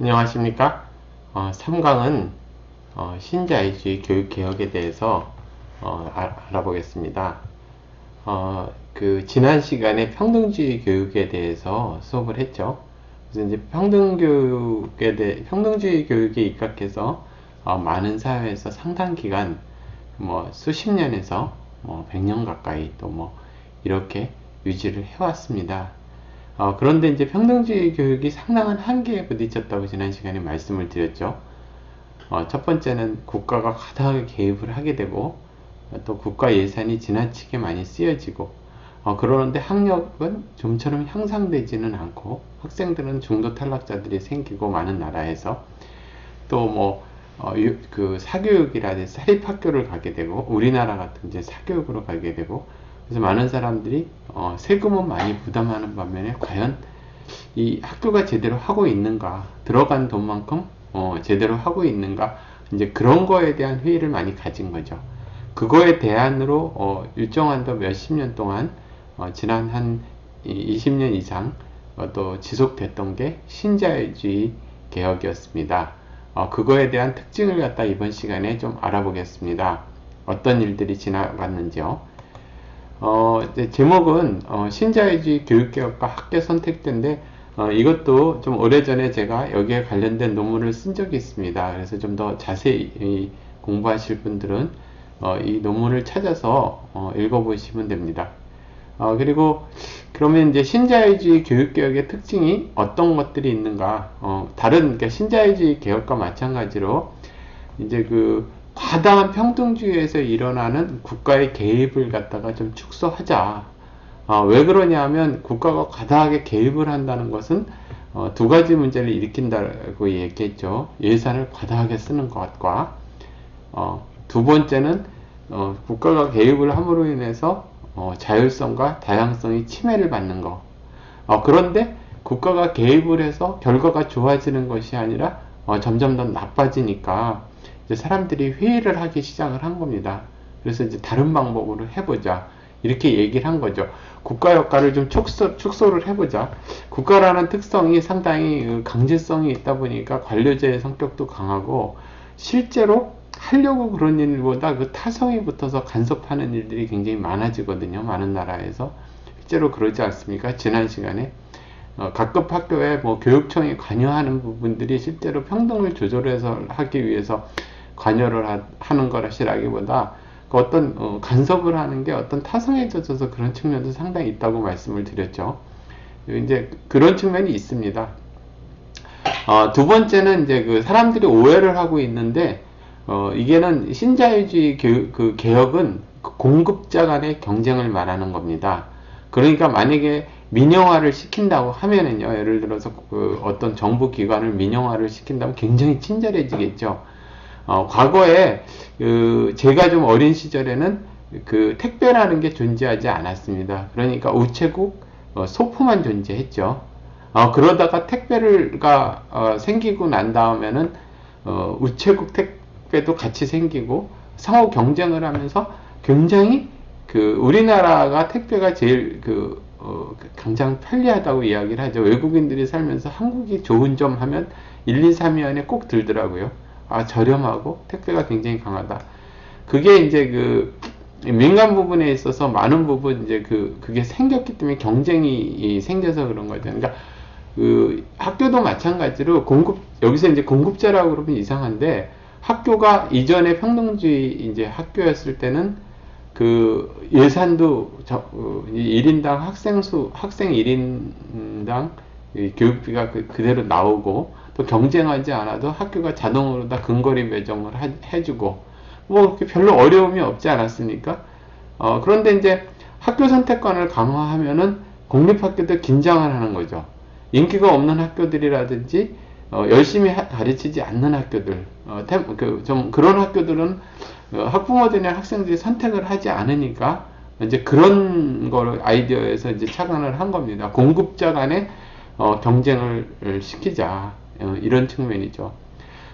안녕하십니까? 3강은 신자유주의 교육개혁에 대해서 알아보겠습니다. 지난 시간에 평등주의 교육에 대해서 수업을 했죠. 그래서 이제 평등주의 교육에 입각해서 많은 사회에서 상당 기간, 수십 년에서 100년 가까이 또 이렇게 유지를 해왔습니다. 그런데 이제 평등주의 교육이 상당한 한계에 부딪혔다고 지난 시간에 말씀을 드렸죠. 첫 번째는 국가가 과다하게 개입을 하게 되고, 또 국가 예산이 지나치게 많이 쓰여지고, 그러는데 학력은 좀처럼 향상되지는 않고, 학생들은 중도 탈락자들이 생기고 많은 나라에서, 또 사교육이라든지 사립학교를 가게 되고, 우리나라 같은 이제 사교육으로 가게 되고, 그래서 많은 사람들이 세금은 많이 부담하는 반면에 과연 이 학교가 제대로 하고 있는가, 들어간 돈만큼 제대로 하고 있는가, 이제 그런 거에 대한 회의를 많이 가진 거죠. 그거에 대안으로 일정한 더 몇십 년 동안 지난 한 20년 이상 또 지속됐던 게 신자유주의 개혁이었습니다. 그거에 대한 특징을 갖다 이번 시간에 좀 알아보겠습니다. 어떤 일들이 지나갔는지요. 제목은 신자유주의 교육개혁과 학교 선택대인데, 이것도 좀 오래전에 제가 여기에 관련된 논문을 쓴 적이 있습니다. 그래서 좀 더 자세히 공부하실 분들은 이 논문을 찾아서 읽어보시면 됩니다. 그러면 이제 신자유주의 교육개혁의 특징이 어떤 것들이 있는가, 그러니까 신자유주의 개혁과 마찬가지로 이제 과다한 평등주의에서 일어나는 국가의 개입을 갖다가 좀 축소하자. 왜 그러냐면 국가가 과다하게 개입을 한다는 것은 두 가지 문제를 일으킨다고 얘기했죠. 예산을 과다하게 쓰는 것과 두 번째는 국가가 개입을 함으로 인해서 자율성과 다양성이 침해를 받는 것. 그런데 국가가 개입을 해서 결과가 좋아지는 것이 아니라 점점 더 나빠지니까 사람들이 회의를 하기 시작을 한 겁니다. 그래서 이제 다른 방법으로 해보자. 이렇게 얘기를 한 거죠. 국가 역할을 좀 축소를 해보자. 국가라는 특성이 상당히 강제성이 있다 보니까 관료제의 성격도 강하고, 실제로 하려고 그런 일보다 타성이 붙어서 간섭하는 일들이 굉장히 많아지거든요. 많은 나라에서. 실제로 그러지 않습니까? 지난 시간에 각급 학교에 교육청이 관여하는 부분들이 실제로 평등을 조절해서 하기 위해서 관여를 하는 것이라기보다 어떤 간섭을 하는 게 어떤 타성에 젖어서 그런 측면도 상당히 있다고 말씀을 드렸죠. 이제 그런 측면이 있습니다. 두 번째는 이제 사람들이 오해를 하고 있는데, 이게는 신자유주의 개혁은 공급자 간의 경쟁을 말하는 겁니다. 그러니까 만약에 민영화를 시킨다고 하면은요, 예를 들어서 어떤 정부 기관을 민영화를 시킨다면 굉장히 친절해지겠죠. 과거에 제가 좀 어린 시절에는 택배라는 게 존재하지 않았습니다. 그러니까 우체국, 소포만 존재했죠. 그러다가 택배가 생기고 난 다음에는 우체국 택배도 같이 생기고 상호 경쟁을 하면서 굉장히 우리나라가 택배가 제일 가장 편리하다고 이야기를 하죠. 외국인들이 살면서 한국이 좋은 점 하면 1, 2, 3위 안에 꼭 들더라고요. 저렴하고 택배가 굉장히 강하다. 그게 이제 민간 부분에 있어서 많은 부분 이제 그게 생겼기 때문에 경쟁이 생겨서 그런 거죠. 그러니까 학교도 마찬가지로 여기서 이제 공급자라고 그러면 이상한데, 학교가 이전에 평등주의 이제 학교였을 때는 예산도 1인당 학생 1인당 교육비가 그대로 나오고, 또 경쟁하지 않아도 학교가 자동으로 다 근거리 배정을 해주고, 그렇게 별로 어려움이 없지 않았습니까? 그런데 이제 학교 선택권을 강화하면은 공립학교도 긴장을 하는 거죠. 인기가 없는 학교들이라든지 열심히 가르치지 않는 학교들, 좀 그런 학교들은 학부모들이나 학생들이 선택을 하지 않으니까 이제 그런 거를 아이디어에서 이제 착안을 한 겁니다. 공급자 간의 경쟁을 시키자, 이런 측면이죠.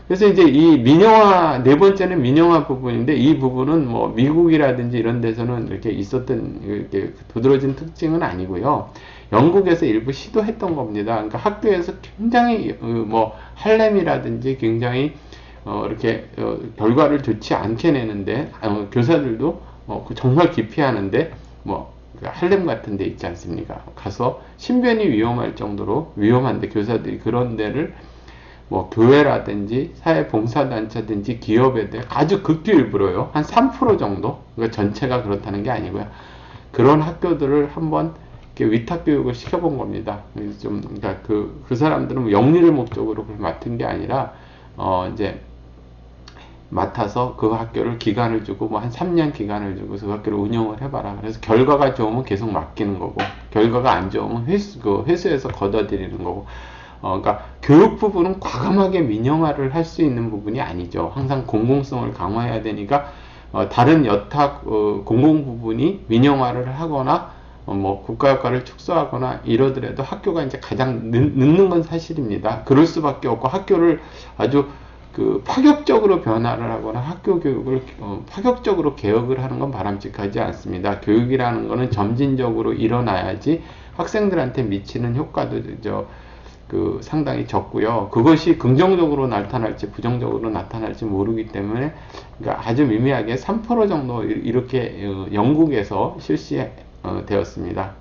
그래서 이제 이 민영화, 네 번째는 민영화 부분인데, 이 부분은 미국이라든지 이런 데서는 이렇게 있었던 이렇게 두드러진 특징은 아니고요. 영국에서 일부 시도했던 겁니다. 그러니까 학교에서 굉장히 뭐 할렘이라든지 굉장히 이렇게 결과를 좋지 않게 내는데 교사들도 정말 기피하는데 뭐 할렘 같은 데 있지 않습니까? 가서 신변이 위험할 정도로 위험한데 교사들이 그런 데를 뭐 교회라든지 사회봉사단체든지 기업에 대해 아주 극히 일부러요. 한 3% 정도. 그러니까 전체가 그렇다는 게 아니고요. 그런 학교들을 한번 이렇게 위탁교육을 시켜본 겁니다. 그래서 좀, 그러니까 그 사람들은 영리를 목적으로 그걸 맡은 게 아니라, 이제, 맡아서 그 학교를 기간을 주고, 뭐 한 3년 기간을 주고, 그 학교를 운영을 해봐라. 그래서 결과가 좋으면 계속 맡기는 거고, 결과가 안 좋으면 회수해서 걷어들이는 거고, 그러니까 교육 부분은 과감하게 민영화를 할 수 있는 부분이 아니죠. 항상 공공성을 강화해야 되니까, 다른 여타 공공 부분이 민영화를 하거나 뭐 국가 효과를 축소하거나 이러더라도 학교가 이제 가장 늦는 건 사실입니다. 그럴 수밖에 없고 학교를 아주 파격적으로 변화를 하거나 학교 교육을 파격적으로 개혁을 하는 건 바람직하지 않습니다. 교육이라는 거는 점진적으로 일어나야지 학생들한테 미치는 효과도 상당히 적고요. 그것이 긍정적으로 나타날지 부정적으로 나타날지 모르기 때문에 그러니까 아주 미미하게 3% 정도 이렇게 영국에서 실시되었습니다.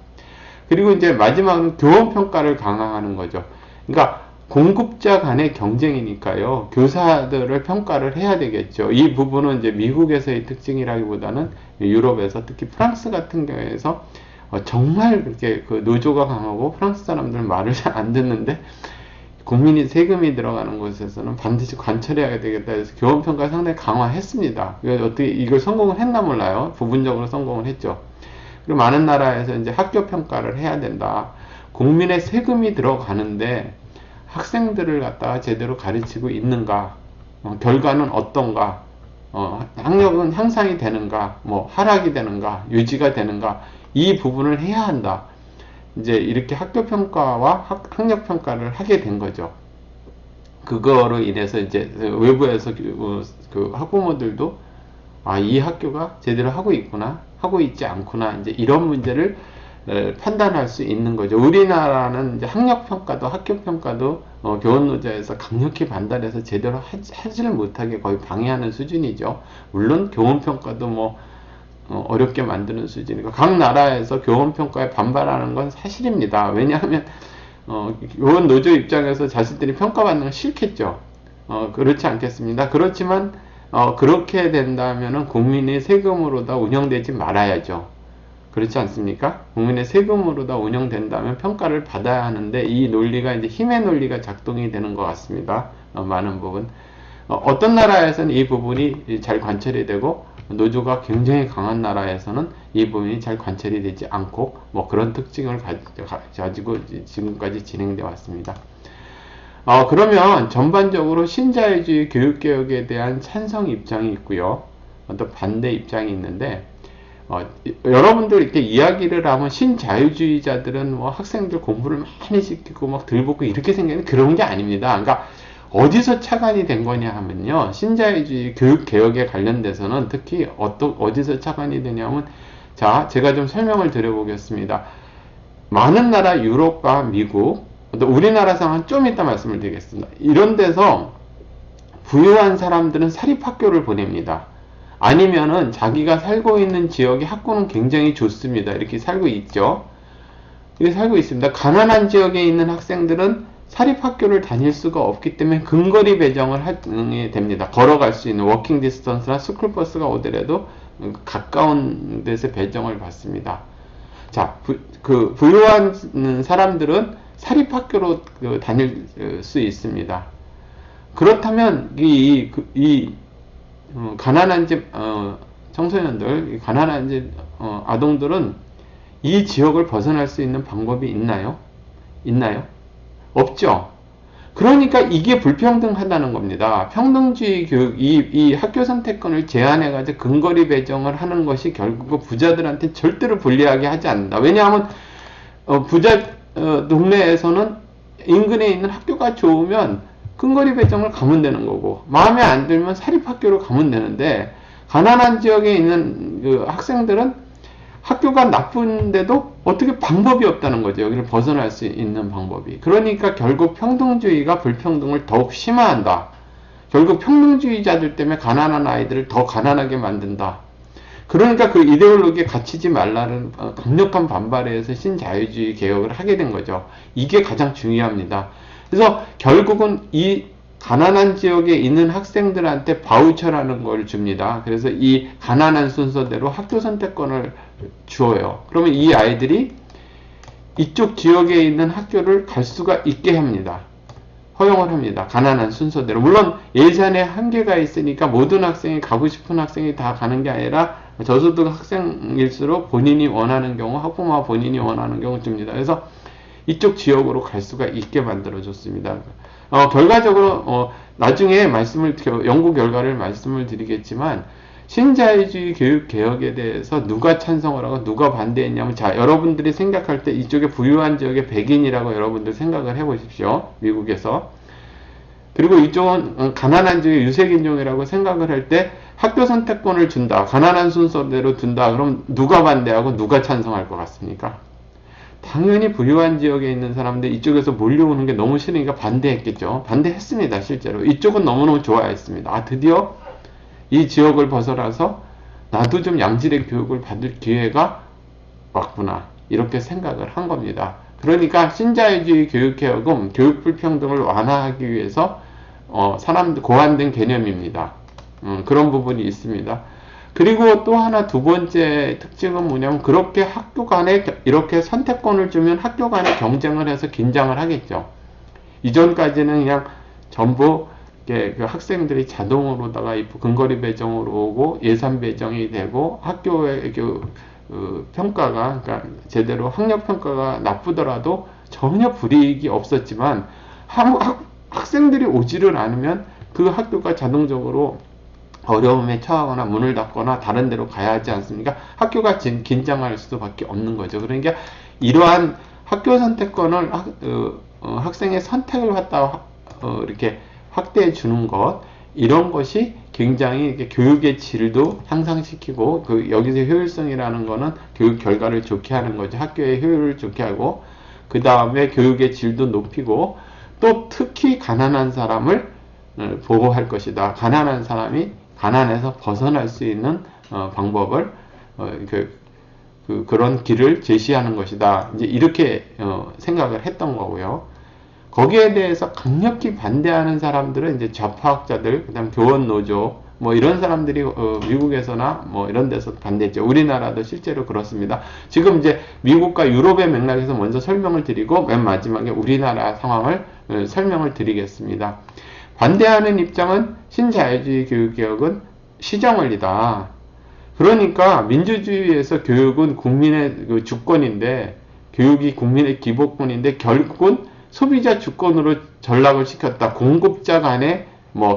그리고 이제 마지막은 교원평가를 강화하는 거죠. 그러니까 공급자 간의 경쟁이니까요. 교사들을 평가를 해야 되겠죠. 이 부분은 이제 미국에서의 특징이라기보다는 유럽에서 특히 프랑스 같은 경우에서 정말 그렇게 노조가 강하고 프랑스 사람들은 말을 잘 안 듣는데 국민이 세금이 들어가는 곳에서는 반드시 관철해야 되겠다 해서 교원평가 상당히 강화했습니다. 어떻게 이걸 성공을 했나 몰라요. 부분적으로 성공을 했죠. 그리고 많은 나라에서 이제 학교 평가를 해야 된다. 국민의 세금이 들어가는데 학생들을 갖다가 제대로 가르치고 있는가, 결과는 어떤가, 학력은 향상이 되는가, 뭐 하락이 되는가, 유지가 되는가, 이 부분을 해야 한다. 이제 이렇게 학교 평가와 학력 평가를 하게 된 거죠. 그거로 인해서 이제 외부에서 그 학부모들도 이 학교가 제대로 하고 있구나, 하고 있지 않구나, 이제 이런 문제를 판단할 수 있는 거죠. 우리나라는 이제 학력 평가도 학교 평가도 교원노조에서 강력히 반발해서 제대로 하지를 못하게 거의 방해하는 수준이죠. 물론 교원 평가도 뭐 어렵게 만드는 수준이고 각 나라에서 교원 평가에 반발하는 건 사실입니다. 왜냐하면 교원 노조 입장에서 자신들이 평가받는 건 싫겠죠. 그렇지 않겠습니다. 그렇지만 그렇게 된다면은 국민의 세금으로 다 운영되지 말아야죠. 그렇지 않습니까? 국민의 세금으로 다 운영된다면 평가를 받아야 하는데 이 논리가 이제 힘의 논리가 작동이 되는 것 같습니다. 많은 부분. 어떤 나라에서는 이 부분이 잘 관철이 되고 노조가 굉장히 강한 나라에서는 이 부분이 잘 관철이 되지 않고 뭐 그런 특징을 가지고 지금까지 진행되어 왔습니다. 그러면 전반적으로 신자유주의 교육개혁에 대한 찬성 입장이 있고요. 또 반대 입장이 있는데 여러분들 이렇게 이야기를 하면 신자유주의자들은 뭐 학생들 공부를 많이 시키고 막 들볶고 이렇게 생기는 그런 게 아닙니다. 그러니까 어디서 착안이 된 거냐 하면요. 신자유주의 교육개혁에 관련돼서는 특히 어디서 착안이 되냐면 자, 제가 좀 설명을 드려보겠습니다. 많은 나라 유럽과 미국, 또 우리나라 상황은 좀 이따 말씀을 드리겠습니다. 이런 데서 부유한 사람들은 사립학교를 보냅니다. 아니면은 자기가 살고 있는 지역의 학구는 굉장히 좋습니다. 이렇게 살고 있죠. 이렇게 살고 있습니다. 가난한 지역에 있는 학생들은 사립학교를 다닐 수가 없기 때문에 근거리 배정을 하게 됩니다. 걸어갈 수 있는 워킹 디스턴스나 스쿨버스가 오더라도 가까운 데서 배정을 받습니다. 자, 부유한 사람들은 사립학교로 다닐 수 있습니다. 그렇다면 가난한 집 청소년들, 가난한 집 아동들은 이 지역을 벗어날 수 있는 방법이 있나요? 없죠. 그러니까 이게 불평등하다는 겁니다. 평등주의 교육, 이 학교 선택권을 제한해가지고 근거리 배정을 하는 것이 결국 부자들한테 절대로 불리하게 하지 않는다. 왜냐하면 부자 동네에서는 인근에 있는 학교가 좋으면 근거리 배정을 가면 되는 거고 마음에 안 들면 사립학교로 가면 되는데 가난한 지역에 있는 학생들은 학교가 나쁜데도 어떻게 방법이 없다는 거죠. 여기를 벗어날 수 있는 방법이. 그러니까 결국 평등주의가 불평등을 더욱 심화한다. 결국 평등주의자들 때문에 가난한 아이들을 더 가난하게 만든다. 그러니까 그 이데올로기에 갇히지 말라는 강력한 반발에 의해서 신자유주의 개혁을 하게 된 거죠. 이게 가장 중요합니다. 그래서 결국은 이 가난한 지역에 있는 학생들한테 바우처라는 걸 줍니다. 그래서 이 가난한 순서대로 학교 선택권을 주어요. 그러면 이 아이들이 이쪽 지역에 있는 학교를 갈 수가 있게 합니다. 허용을 합니다. 가난한 순서대로. 물론 예산에 한계가 있으니까 모든 학생이 가고 싶은 학생이 다 가는 게 아니라 저소득 학생일수록 본인이 원하는 경우, 학부모가 본인이 원하는 경우 줍니다. 그래서 이쪽 지역으로 갈 수가 있게 만들어줬습니다. 결과적으로 나중에 연구 결과를 말씀을 드리겠지만 신자유주의 교육개혁에 대해서 누가 찬성을 하고 누가 반대했냐면, 자, 여러분들이 생각할 때 이쪽에 부유한 지역의 백인이라고 여러분들 생각을 해보십시오. 미국에서. 그리고 이쪽은 가난한 지역의 유색인종이라고 생각을 할 때 학교 선택권을 준다. 가난한 순서대로 둔다. 그럼 누가 반대하고 누가 찬성할 것 같습니까? 당연히 부유한 지역에 있는 사람들 이쪽에서 몰려오는 게 너무 싫으니까 반대했겠죠. 반대했습니다. 실제로. 이쪽은 너무너무 좋아했습니다. 아, 드디어 이 지역을 벗어나서 나도 좀 양질의 교육을 받을 기회가 왔구나. 이렇게 생각을 한 겁니다. 그러니까 신자유주의 교육개혁은 교육 불평등을 완화하기 위해서 고안된 개념입니다. 그런 부분이 있습니다. 그리고 또 하나 두 번째 특징은 뭐냐면, 그렇게 학교 간에 이렇게 선택권을 주면 학교 간에 경쟁을 해서 긴장을 하겠죠. 이전까지는 그냥 전부 그 학생들이 자동으로다가 근거리 배정으로 오고 예산 배정이 되고 학교의 평가가, 그러니까 제대로 학력 평가가 나쁘더라도 전혀 불이익이 없었지만 학생들이 오지를 않으면 그 학교가 자동적으로 어려움에 처하거나 문을 닫거나 다른 데로 가야 하지 않습니까? 학교가 긴장할 수밖에 없는 거죠. 그러니까 이러한 학교 선택권을 학생의 선택을 갖다가 이렇게 확대해 주는 것, 이런 것이 굉장히 교육의 질도 향상시키고, 여기서 효율성이라는 거는 교육 결과를 좋게 하는 거죠. 학교의 효율을 좋게 하고, 그 다음에 교육의 질도 높이고, 또 특히 가난한 사람을 보호할 것이다. 가난한 사람이 가난에서 벗어날 수 있는 방법을 그런 길을 제시하는 것이다. 이제 이렇게 생각을 했던 거고요. 거기에 대해서 강력히 반대하는 사람들은 이제 좌파학자들, 그다음 교원 노조, 뭐 이런 사람들이 미국에서나 뭐 이런 데서 반대했죠. 우리나라도 실제로 그렇습니다. 지금 이제 미국과 유럽의 맥락에서 먼저 설명을 드리고 맨 마지막에 우리나라 상황을 설명을 드리겠습니다. 반대하는 입장은 신자유주의 교육개혁은 시정원리다. 그러니까 민주주의에서 교육은 국민의 주권인데, 교육이 국민의 기본권인데 결국은 소비자 주권으로 전락을 시켰다. 공급자 간의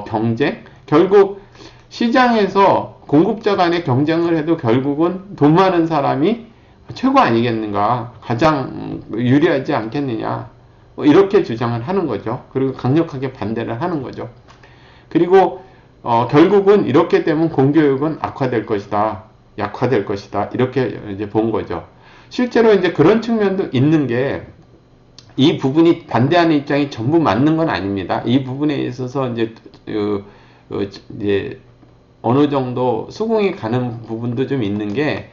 경쟁, 결국 시장에서 공급자 간의 경쟁을 해도 결국은 돈 많은 사람이 최고 아니겠는가, 가장 유리하지 않겠느냐, 이렇게 주장을 하는 거죠. 그리고 강력하게 반대를 하는 거죠. 그리고 결국은 이렇게 되면 공교육은 악화될 것이다, 약화될 것이다, 이렇게 이제 본 거죠. 실제로 이제 그런 측면도 있는 게, 이 부분이 반대하는 입장이 전부 맞는 건 아닙니다. 이 부분에 있어서 이제 어느 정도 수긍이 가는 부분도 좀 있는 게,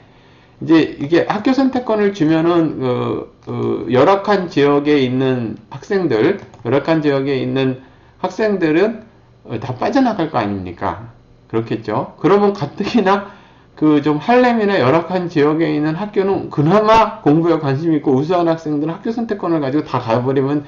이제 이게 학교 선택권을 주면은 열악한 지역에 있는 학생들은 다 빠져나갈 거 아닙니까? 그렇겠죠. 그러면 가뜩이나 좀 할렘이나 열악한 지역에 있는 학교는 그나마 공부에 관심 있고 우수한 학생들은 학교 선택권을 가지고 다 가버리면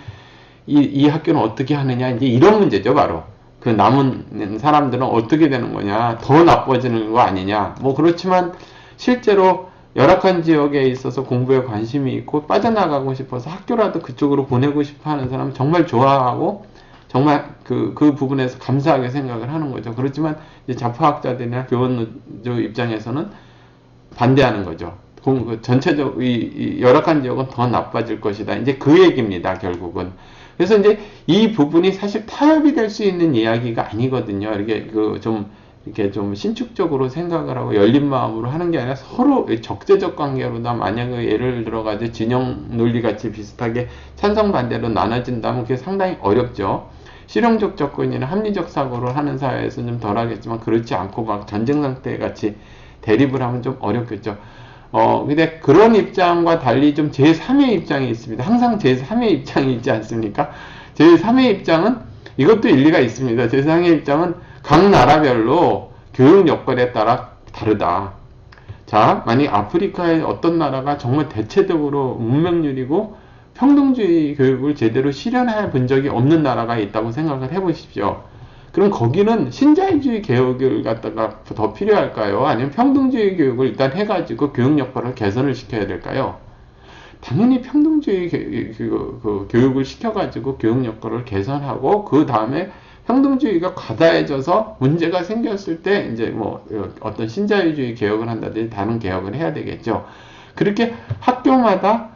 이 학교는 어떻게 하느냐, 이제 이런 문제죠. 바로 그 남은 사람들은 어떻게 되는 거냐, 더 나빠지는 거 아니냐. 그렇지만 실제로 열악한 지역에 있어서 공부에 관심이 있고 빠져나가고 싶어서 학교라도 그쪽으로 보내고 싶어 하는 사람은 정말 좋아하고 정말 그 부분에서 감사하게 생각을 하는 거죠. 그렇지만 이제 좌파학자들이나 교원노조 입장에서는 반대하는 거죠. 전체적 이 열악한 지역은 더 나빠질 것이다. 이제 그 얘기입니다, 결국은. 그래서 이제 이 부분이 사실 타협이 될 수 있는 이야기가 아니거든요. 이렇게 좀 이렇게 좀 신축적으로 생각을 하고 열린 마음으로 하는 게 아니라 서로 적대적 관계로 다 만약에 예를 들어가지고 진영 논리 같이 비슷하게 찬성 반대로 나눠진다면 그게 상당히 어렵죠. 실용적 접근이나 합리적 사고를 하는 사회에서는 좀 덜하겠지만 그렇지 않고 막 전쟁 상태 같이 대립을 하면 좀 어렵겠죠. 근데 그런 입장과 달리 좀 제3의 입장이 있습니다. 항상 제3의 입장이 있지 않습니까? 제3의 입장은 이것도 일리가 있습니다. 제3의 입장은 각 나라별로 교육 여건에 따라 다르다. 자, 만약 아프리카의 어떤 나라가 정말 대체적으로 문명률이고 평등주의 교육을 제대로 실현해 본 적이 없는 나라가 있다고 생각을 해 보십시오. 그럼 거기는 신자유주의 개혁을 갖다가 더 필요할까요? 아니면 평등주의 교육을 일단 해가지고 교육 여건을 개선을 시켜야 될까요? 당연히 평등주의 교육을 시켜가지고 교육 여건을 개선하고 그 다음에 평등주의가 과다해져서 문제가 생겼을 때 이제 뭐 어떤 신자유주의 개혁을 한다든지 다른 개혁을 해야 되겠죠. 그렇게 학교마다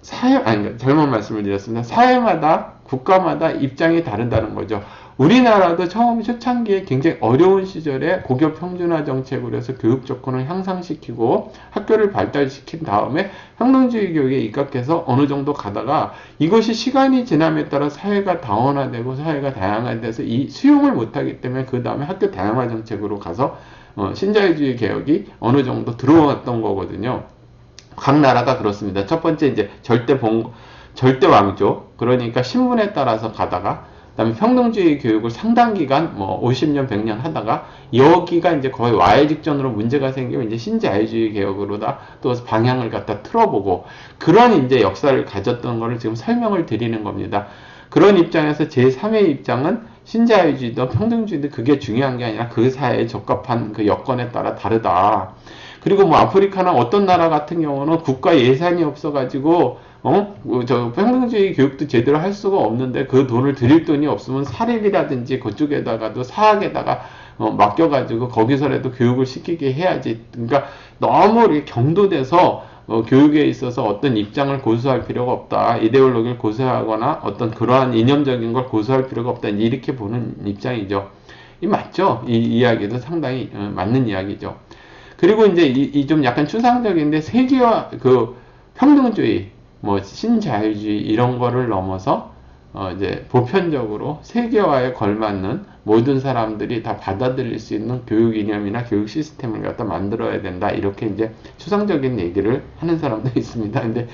잘못 말씀을 드렸습니다. 사회마다 국가마다 입장이 다르다는 거죠. 우리나라도 처음 초창기에 굉장히 어려운 시절에 고교 평준화 정책으로 해서 교육 조건을 향상시키고 학교를 발달시킨 다음에 평등주의 교육에 입각해서 어느 정도 가다가 이것이 시간이 지남에 따라 사회가 다원화되고 사회가 다양화돼서 이 수용을 못하기 때문에 그 다음에 학교 다양화 정책으로 가서 신자유주의 개혁이 어느 정도 들어왔던 거거든요. 각 나라가 그렇습니다. 첫 번째 이제 절대 왕조, 그러니까 신분에 따라서 가다가 그다음에 평등주의 교육을 상당 기간 뭐 50년, 100년 하다가 여기가 이제 거의 와해 직전으로 문제가 생기면 이제 신자유주의 개혁으로다 또 방향을 갖다 틀어보고 그런 이제 역사를 가졌던 거를 지금 설명을 드리는 겁니다. 그런 입장에서 제3의 입장은 신자유주의도 평등주의도 그게 중요한 게 아니라 그 사회에 적합한 그 여건에 따라 다르다. 그리고 뭐 아프리카나 어떤 나라 같은 경우는 국가 예산이 없어가지고 평등주의 교육도 제대로 할 수가 없는데 그 돈을 들일 돈이 없으면 사립이라든지 그쪽에다가도 사학에다가 맡겨가지고 거기서라도 교육을 시키게 해야지. 그러니까 너무 이렇게 경도돼서 교육에 있어서 어떤 입장을 고수할 필요가 없다. 이데올로기를 고수하거나 어떤 그러한 이념적인 걸 고수할 필요가 없다. 이렇게 보는 입장이죠. 이 맞죠? 이 이야기도 상당히 맞는 이야기죠. 그리고 이제 이 좀 약간 추상적인데 세계화 그 평등주의 뭐 신자유주의 이런 거를 넘어서 이제 보편적으로 세계화에 걸맞는 모든 사람들이 다 받아들일 수 있는 교육 이념이나 교육 시스템을 갖다 만들어야 된다. 이렇게 이제 추상적인 얘기를 하는 사람도 있습니다. 근데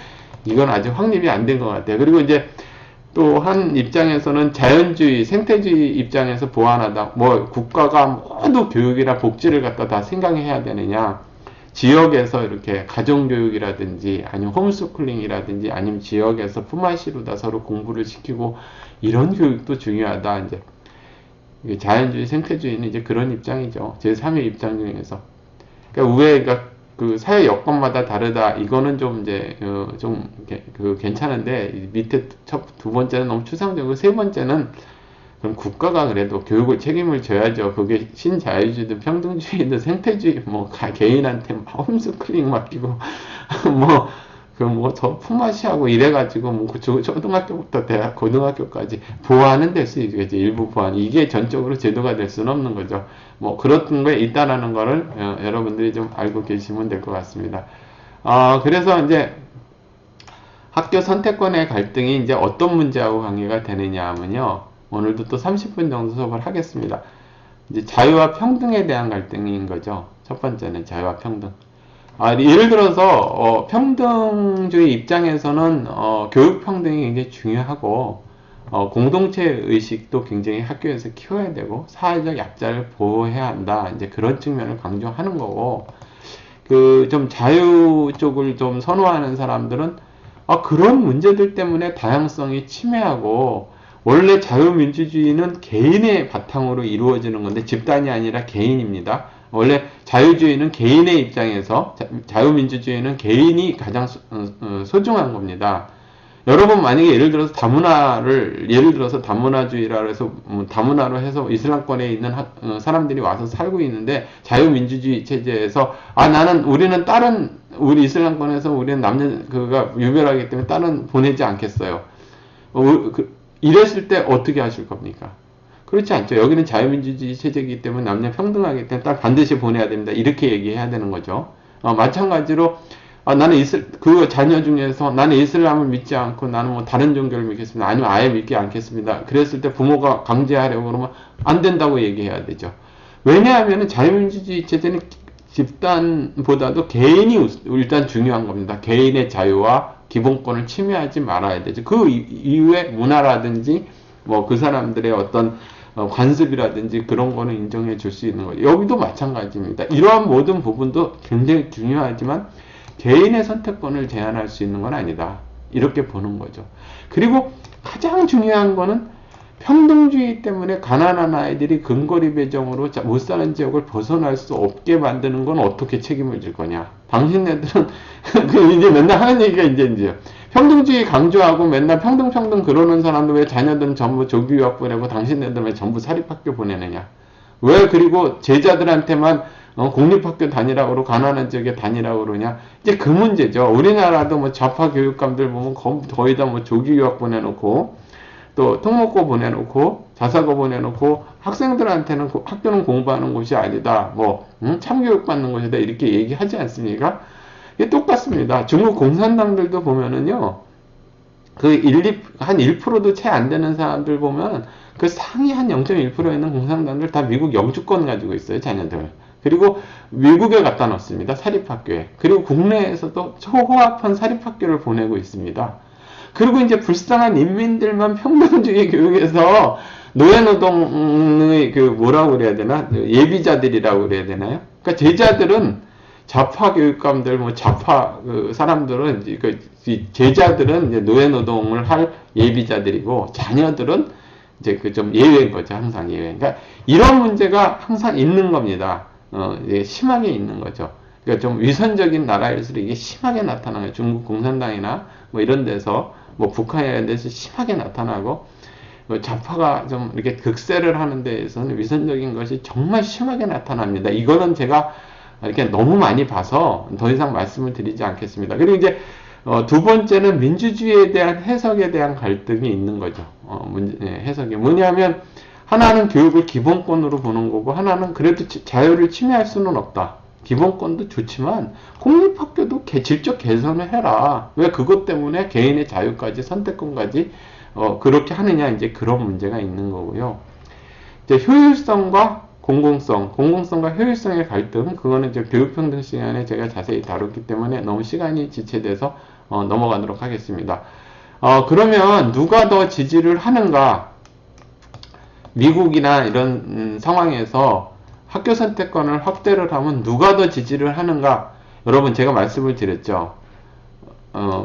이건 아직 확립이 안 된 것 같아요. 그리고 이제 또 한 입장에서는 자연주의, 생태주의 입장에서 보완하다. 뭐 국가가 모두 교육이나 복지를 갖다 다 생각해야 되느냐. 지역에서 이렇게 가정교육이라든지 아니면 홈스쿨링이라든지 아니면 지역에서 품앗이로다 서로 공부를 시키고 이런 교육도 중요하다. 이제 자연주의, 생태주의는 이제 그런 입장이죠. 제3의 입장 중에서. 그러니까 우회가 그 사회 여건마다 다르다. 이거는 좀 이제 좀 괜찮은데 밑에 두 번째는 너무 추상적이고 세 번째는 그럼 국가가 그래도 교육을 책임을 져야죠. 그게 신자유주의든 평등주의든 생태주의 뭐 개인한테 홈스쿨링 맡기고 저 품앗이하고 이래가지고 뭐 초등학교부터 대학 고등학교까지 보완은 될 수 있겠지. 일부 보완. 이게 전적으로 제도가 될 수는 없는 거죠. 뭐 그런 거에 있다라는 거를 여러분들이 좀 알고 계시면 될 것 같습니다. 그래서 이제 학교 선택권의 갈등이 이제 어떤 문제하고 관계가 되느냐 하면요. 오늘도 또 30분 정도 수업을 하겠습니다. 이제 자유와 평등에 대한 갈등인 거죠. 첫 번째는 자유와 평등. 예를 들어서 평등주의 입장에서는 교육 평등이 굉장히 중요하고 공동체 의식도 굉장히 학교에서 키워야 되고 사회적 약자를 보호해야 한다. 이제 그런 측면을 강조하는 거고 좀 자유 쪽을 좀 선호하는 사람들은 그런 문제들 때문에 다양성이 침해하고 원래 자유민주주의는 개인의 바탕으로 이루어지는 건데 집단이 아니라 개인입니다. 원래 자유주의는 개인의 입장에서 자유민주주의는 개인이 가장 소중한 겁니다. 여러분 만약에 예를 들어서 다문화주의라 해서 다문화로 해서 이슬람권에 있는 사람들이 와서 살고 있는데 자유민주주의 체제에서 우리 이슬람권에서 우리는 남녀가 유별하기 때문에 딸은 보내지 않겠어요. 이랬을 때 어떻게 하실 겁니까? 그렇지 않죠. 여기는 자유민주주의 체제이기 때문에 남녀 평등하기 때문에 딱 반드시 보내야 됩니다. 이렇게 얘기해야 되는 거죠. 마찬가지로 나는 그 자녀 중에서 나는 이슬람을 믿지 않고 나는 뭐 다른 종교를 믿겠습니다. 아니면 아예 믿지 않겠습니다. 그랬을 때 부모가 강제하려고 그러면 안 된다고 얘기해야 되죠. 왜냐하면 자유민주주의 체제는 집단보다도 개인이 일단 중요한 겁니다. 개인의 자유와 기본권을 침해하지 말아야 되죠. 그 이후에 문화라든지 뭐 그 사람들의 어떤 관습이라든지 그런 거는 인정해 줄 수 있는 거예요. 여기도 마찬가지입니다. 이러한 모든 부분도 굉장히 중요하지만 개인의 선택권을 제한할 수 있는 건 아니다. 이렇게 보는 거죠. 그리고 가장 중요한 거는 평등주의 때문에 가난한 아이들이 근거리 배정으로 못 사는 지역을 벗어날 수 없게 만드는 건 어떻게 책임을 질 거냐. 당신네들은 이제 맨날 하는 얘기가 이제 평등주의 강조하고 맨날 평등 그러는 사람들 왜 자녀들은 전부 조기 유학 보내고 당신네들은 왜 전부 사립학교 보내느냐. 왜 그리고 제자들한테만 공립학교 다니라고 그러고 가난한 지역에 다니라고 그러냐. 이제 그 문제죠. 우리나라도 뭐 좌파 교육감들 보면 거의 다 뭐 조기 유학 보내놓고 또 특목고 보내놓고 자사고 보내놓고 학생들한테는 학교는 공부하는 곳이 아니다. 뭐 참교육 받는 곳이다. 이렇게 얘기하지 않습니까? 이게 똑같습니다. 중국 공산당들도 보면은요. 한 1%도 채 안 되는 사람들 보면 그 상위 한 0.1%에 있는 공산당들 다 미국 영주권 가지고 있어요. 자녀들. 그리고 미국에 갖다 놓습니다. 사립학교에. 그리고 국내에서도 초호합한 사립학교를 보내고 있습니다. 그리고 이제 불쌍한 인민들만 평등주의 교육에서 노예노동의 뭐라고 그래야 되나? 예비자들이라고 그래야 되나요? 그러니까 제자들은 좌파 교육감들, 뭐 좌파 사람들은 제자들은 이제 노예노동을 할 예비자들이고 자녀들은 이제 좀 예외인 거죠. 항상 예외. 그러니까 이런 문제가 항상 있는 겁니다. 심하게 있는 거죠. 그러니까 좀 위선적인 나라일수록 이게 심하게 나타나요. 중국 공산당이나 뭐 이런 데서 뭐 북한이나 이런 데서 심하게 나타나고 좌파가 좀 이렇게 극세를 하는 데에서는 위선적인 것이 정말 심하게 나타납니다. 이거는 제가 이렇게 너무 많이 봐서 더 이상 말씀을 드리지 않겠습니다. 그리고 이제 두 번째는 민주주의에 대한 해석에 대한 갈등이 있는 거죠. 해석이 뭐냐면 하나는 교육을 기본권으로 보는 거고 하나는 그래도 자유를 침해할 수는 없다. 기본권도 좋지만 공립학교도 질적 개선을 해라. 왜 그것 때문에 개인의 자유까지 선택권까지 그렇게 하느냐 이제 그런 문제가 있는 거고요. 이제 효율성과 공공성과 효율성의 갈등 그거는 이제 교육평등 시간에 제가 자세히 다뤘기 때문에 너무 시간이 지체돼서 넘어가도록 하겠습니다. 그러면 누가 더 지지를 하는가? 미국이나 이런 상황에서 학교 선택권을 확대를 하면 누가 더 지지를 하는가? 여러분 제가 말씀을 드렸죠.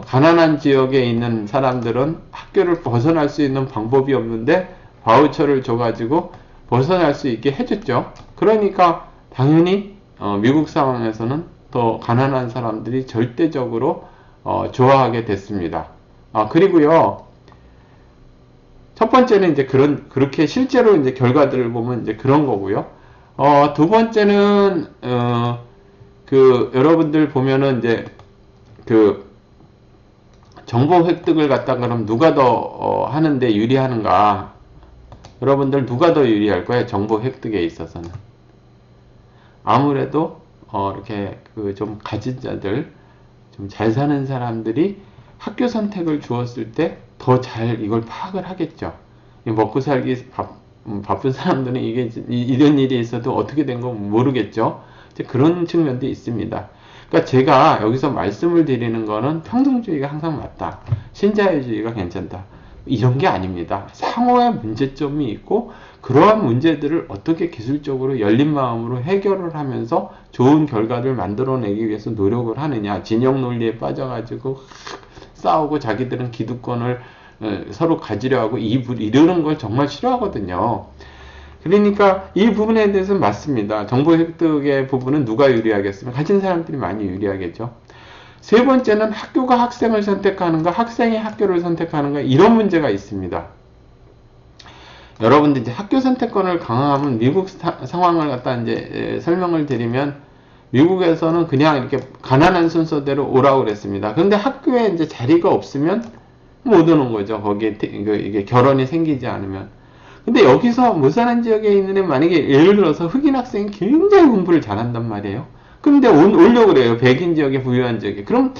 가난한 지역에 있는 사람들은 학교를 벗어날 수 있는 방법이 없는데 바우처를 줘가지고 벗어날 수 있게 해줬죠. 그러니까 당연히 미국 상황에서는 더 가난한 사람들이 절대적으로 좋아하게 됐습니다. 그리고요. 첫 번째는 이제 그렇게 실제로 이제 결과들을 보면 이제 그런 거고요. 두 번째는, 여러분들 보면은 이제, 정보 획득을 갖다 그럼 누가 더, 하는데 유리하는가? 여러분들 누가 더 유리할 거예요? 정보 획득에 있어서는. 아무래도, 이렇게, 좀 가진 자들, 좀 잘 사는 사람들이 학교 선택을 주었을 때 더 잘 이걸 파악을 하겠죠. 먹고 살기 바쁜 사람들은 이런 일이 있어도 어떻게 된 건 모르겠죠. 그런 측면도 있습니다. 그러니까 제가 여기서 말씀을 드리는 거는 평등주의가 항상 맞다. 신자유주의가 괜찮다. 이런 게 아닙니다. 상호의 문제점이 있고 그러한 문제들을 어떻게 기술적으로 열린 마음으로 해결을 하면서 좋은 결과를 만들어내기 위해서 노력을 하느냐. 진영 논리에 빠져가지고 싸우고 자기들은 기득권을 서로 가지려 하고 이러는 걸 정말 싫어하거든요. 그러니까 이 부분에 대해서는 맞습니다. 정보 획득의 부분은 누가 유리하겠습니까? 가진 사람들이 많이 유리하겠죠. 세 번째는 학교가 학생을 선택하는가, 학생이 학교를 선택하는가, 이런 문제가 있습니다. 여러분들 이제 학교 선택권을 강화하면 미국 상황을 갖다 이제 설명을 드리면 미국에서는 그냥 이렇게 가난한 순서대로 오라고 그랬습니다. 그런데 학교에 이제 자리가 없으면 못 오는 거죠. 거기에 이게 결혼이 생기지 않으면. 근데 여기서 무산한 지역에 있는 애 만약에 예를 들어서 흑인 학생이 굉장히 공부를 잘한단 말이에요. 근데 오려고 그래요. 백인 지역에 부유한 지역에. 그럼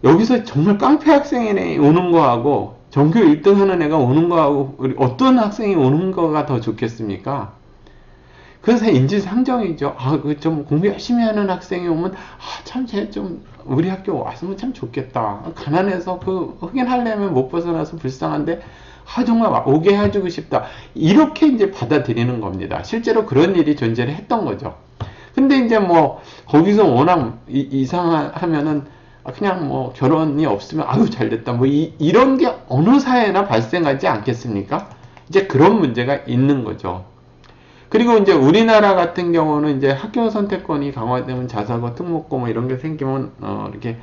여기서 정말 깡패 학생이 오는 거하고 전교 1등 하는 애가 오는 거하고 어떤 학생이 오는 거가 더 좋겠습니까? 그래서 인지상정이죠. 아, 그 좀 공부 열심히 하는 학생이 오면, 아, 참, 쟤 좀, 우리 학교 왔으면 참 좋겠다. 가난해서 그, 흑인 할려면 못 벗어나서 불쌍한데, 아, 정말 오게 해주고 싶다. 이렇게 이제 받아들이는 겁니다. 실제로 그런 일이 존재를 했던 거죠. 근데 이제 뭐, 거기서 워낙 이상하면은, 그냥 뭐, 결혼이 없으면, 아유, 잘 됐다. 뭐, 이런 게 어느 사회나 발생하지 않겠습니까? 이제 그런 문제가 있는 거죠. 그리고 이제 우리나라 같은 경우는 이제 학교 선택권이 강화되면 자사고 특목고 뭐 이런 게 생기면 이렇게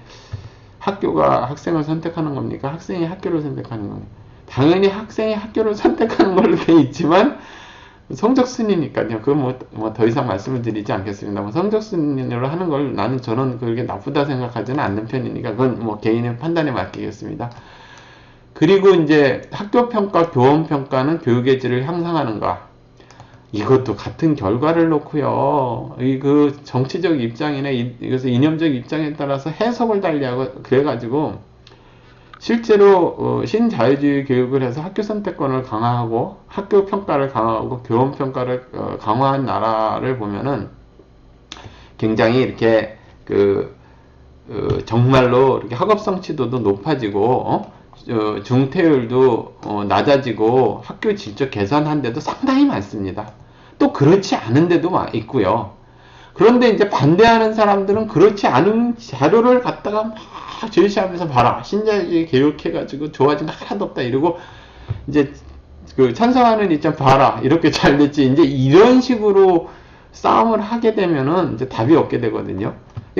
학교가 학생을 선택하는 겁니까? 학생이 학교를 선택하는 겁니까? 당연히 학생이 학교를 선택하는 걸로 돼 있지만 성적 순위니까요. 그건 뭐 더 이상 말씀을 드리지 않겠습니다. 뭐 성적 순위로 하는 걸 저는 그게 나쁘다 생각하지는 않는 편이니까 그건 뭐 개인의 판단에 맡기겠습니다. 그리고 이제 학교 평가, 교원 평가는 교육의 질을 향상하는가? 이것도 같은 결과를 놓고요. 그 정치적 입장이나 이것의 이념적 입장에 따라서 해석을 달리하고 그래가지고 실제로 신자유주의 교육을 해서 학교 선택권을 강화하고 학교 평가를 강화하고 교원 평가를 강화한 나라를 보면은 굉장히 이렇게 정말로 이렇게 학업 성취도도 높아지고 중퇴율도 낮아지고 학교 질적 개선한 데도 상당히 많습니다. 또 그렇지 않은 데도 있고요. 그런데 이제 반대하는 사람들은 그렇지 않은 자료를 갖다가 막 제시하면서 봐라. 신자유주의 교육해가지고 좋아진 거 하나도 없다 이러고 이제 그 찬성하는 입장 봐라. 이렇게 잘 됐지. 이제 이런 식으로 싸움을 하게 되면은 이제 답이 없게 되거든요.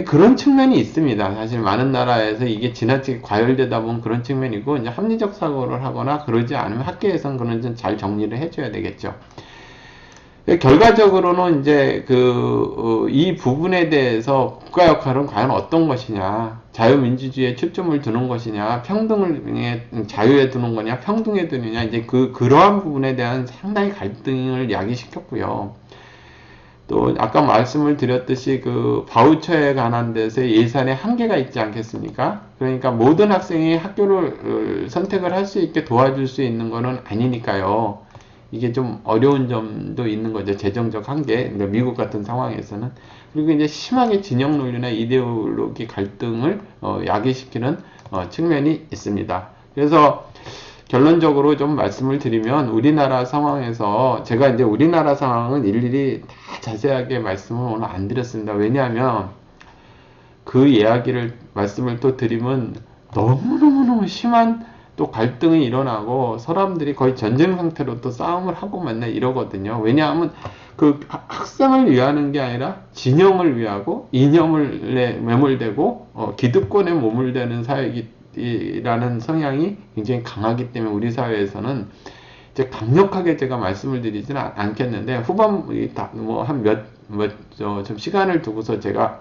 그런 측면이 있습니다. 사실 많은 나라에서 이게 지나치게 과열되다 보면 그런 측면이고 이제 합리적 사고를 하거나 그러지 않으면 학계에서는 그런 좀 잘 정리를 해줘야 되겠죠. 결과적으로는 이제 이 부분에 대해서 국가 역할은 과연 어떤 것이냐, 자유민주주의에 초점을 두는 것이냐, 평등을 자유에 두는 거냐, 평등에 두느냐, 이제 그러한 부분에 대한 상당히 갈등을 야기시켰고요. 또 아까 말씀을 드렸듯이 바우처에 관한 데서 예산에 한계가 있지 않겠습니까? 그러니까 모든 학생이 학교를 선택을 할 수 있게 도와줄 수 있는 것은 아니니까요. 이게 좀 어려운 점도 있는 거죠. 재정적 한계. 미국 같은 상황에서는. 그리고 이제 심하게 진영 논리나 이데올로기 갈등을 야기시키는 측면이 있습니다. 그래서 결론적으로 좀 말씀을 드리면 우리나라 상황에서 제가 이제 우리나라 상황은 일일이 다 자세하게 말씀을 오늘 안 드렸습니다. 왜냐하면 그 말씀을 또 드리면 너무너무 심한 또 갈등이 일어나고 사람들이 거의 전쟁 상태로 또 싸움을 하고 맨날 이러거든요. 왜냐하면 학생을 위하는 게 아니라 진영을 위하고 이념을 매몰되고 기득권에 몸을 대는 사회이라는 성향이 굉장히 강하기 때문에 우리 사회에서는 이제 강력하게 제가 말씀을 드리지는 않겠는데 좀 시간을 두고서 제가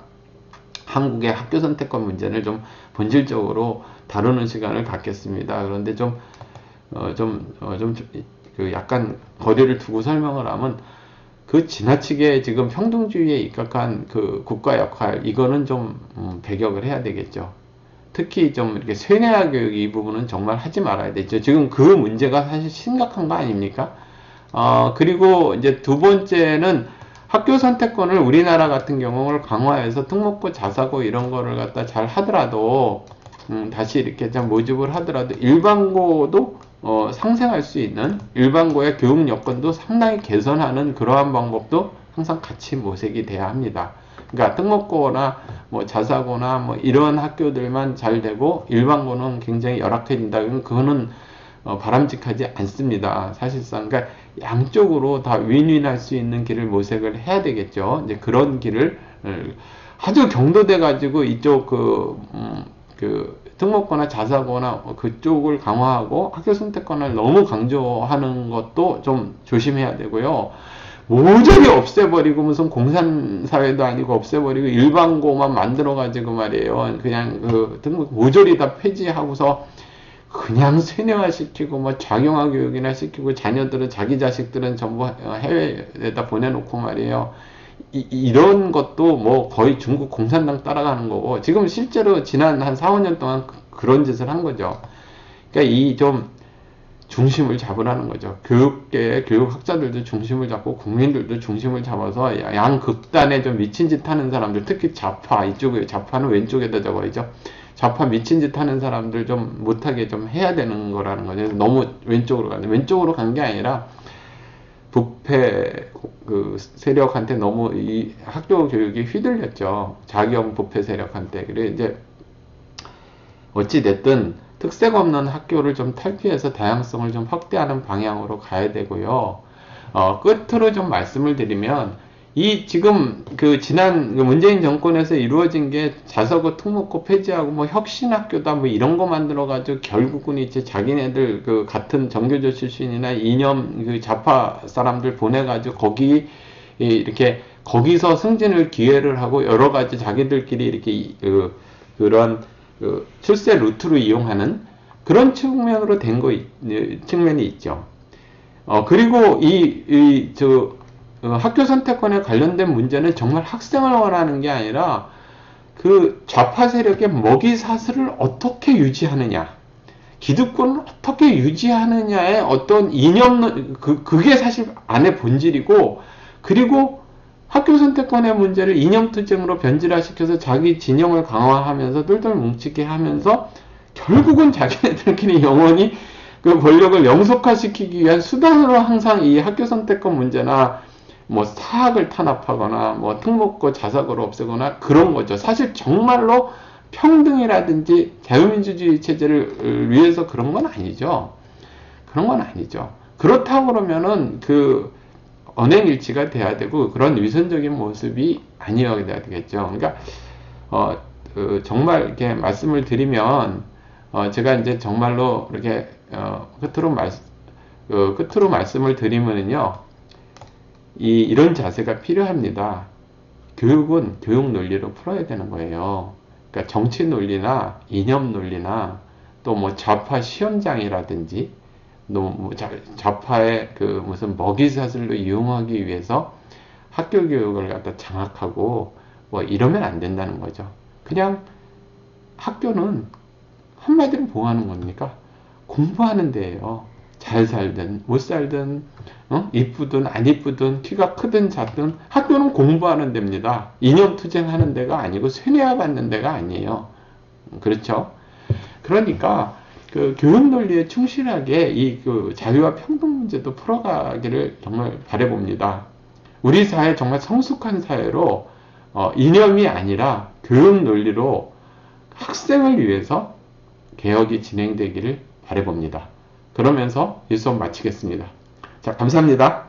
한국의 학교 선택권 문제를 좀 본질적으로 다루는 시간을 갖겠습니다. 그런데 약간 거리를 두고 설명을 하면 지나치게 지금 평등주의에 입각한 국가 역할, 이거는 좀 배격을 해야 되겠죠. 특히 좀 이렇게 세뇌화 교육 이 부분은 정말 하지 말아야 되죠. 지금 그 문제가 사실 심각한 거 아닙니까? 그리고 이제 두 번째는 학교 선택권을 우리나라 같은 경우를 강화해서 특목고, 자사고 이런 거를 갖다 잘 하더라도 다시 이렇게 좀 모집을 하더라도 일반고도 상생할 수 있는 일반고의 교육 여건도 상당히 개선하는 그러한 방법도 항상 같이 모색이 돼야 합니다. 그러니까 특목고나 뭐 자사고나 뭐 이런 학교들만 잘 되고 일반고는 굉장히 열악해진다. 그거는 바람직하지 않습니다. 사실상 그러니까 양쪽으로 다 윈윈할 수 있는 길을 모색을 해야 되겠죠. 이제 그런 길을 아주 경도돼 가지고 이쪽 특목고나 자사고나 그쪽을 강화하고 학교 선택권을 너무 강조하는 것도 좀 조심해야 되고요. 모조리 없애버리고 무슨 공산사회도 아니고 없애버리고 일반고만 만들어가지고 말이에요. 그냥 모조리 다 폐지하고서 그냥 세뇌화시키고 뭐 작용화 교육이나 시키고 자녀들은 자기 자식들은 전부 해외에다 보내놓고 말이에요. 이런 것도 뭐 거의 중국 공산당 따라가는 거고 지금 실제로 지난 한 4, 5년 동안 그런 짓을 한 거죠. 그러니까 이 좀 중심을 잡으라는 거죠. 교육계, 교육학자들도 중심을 잡고 국민들도 중심을 잡아서 양극단에 좀 미친 짓 하는 사람들, 특히 좌파, 이쪽에 좌파는 왼쪽에다 적어야죠. 좌파 미친 짓 하는 사람들 좀 못하게 좀 해야 되는 거라는 거죠. 너무 왼쪽으로 가는, 왼쪽으로 간 게 아니라 부패 그 세력한테 너무 이 학교 교육이 휘둘렸죠. 자경 부패 세력한테. 그래 이제 어찌 됐든 특색 없는 학교를 좀 탈피해서 다양성을 좀 확대하는 방향으로 가야 되고요. 끝으로 좀 말씀을 드리면, 이 지금 그 지난 문재인 정권에서 이루어진 게 자서고 특목고 폐지하고 뭐 혁신학교다 뭐 이런 거 만들어가지고 결국은 이제 자기네들 그 같은 정교조 출신이나 이념 그 좌파 사람들 보내가지고 거기 이렇게 거기서 승진을 기회를 하고 여러 가지 자기들끼리 이렇게 그런 그 출세 루트로 이용하는 그런 측면으로 된 측면이 있죠. 그리고 학교 선택권에 관련된 문제는 정말 학생을 원하는 게 아니라 그 좌파 세력의 먹이 사슬을 어떻게 유지하느냐, 기득권을 어떻게 유지하느냐의 어떤 이념, 그게 사실 안의 본질이고, 그리고 학교 선택권의 문제를 이념투쟁으로 변질화시켜서 자기 진영을 강화하면서 똘똘 뭉치게 하면서 결국은 자기네들끼리 영원히 그 권력을 영속화시키기 위한 수단으로 항상 이 학교 선택권 문제나 뭐 사학을 탄압하거나 뭐 특목고 자사고를 없애거나 그런 거죠. 사실 정말로 평등이라든지 자유민주주의 체제를 위해서 그런 건 아니죠. 그런 건 아니죠. 그렇다고 그러면은 그 언행일치가 돼야 되고 그런 위선적인 모습이 아니어야 되겠죠. 그러니까 정말 이렇게 말씀을 드리면 제가 이제 정말로 이렇게 끝으로 말씀을 드리면은요, 이런 자세가 필요합니다. 교육은 교육 논리로 풀어야 되는 거예요. 그러니까 정치 논리나 이념 논리나 또 뭐 좌파 시험장이라든지 뭐 좌파의 그 무슨 먹이사슬로 이용하기 위해서 학교 교육을 갖다 장악하고 뭐 이러면 안 된다는 거죠. 그냥 학교는 한마디로 뭐 하는 겁니까? 공부하는 데예요. 잘 살든 못 살든 이쁘든 안 이쁘든 키가 크든 작든 학교는 공부하는 데입니다. 이념투쟁하는 데가 아니고 세뇌화 받는 데가 아니에요. 그렇죠? 그러니까 그 교육 논리에 충실하게 그 자유와 평등 문제도 풀어가기를 정말 바라봅니다. 우리 사회 정말 성숙한 사회로 이념이 아니라 교육 논리로 학생을 위해서 개혁이 진행되기를 바라봅니다. 그러면서 이 수업 마치겠습니다. 자, 감사합니다.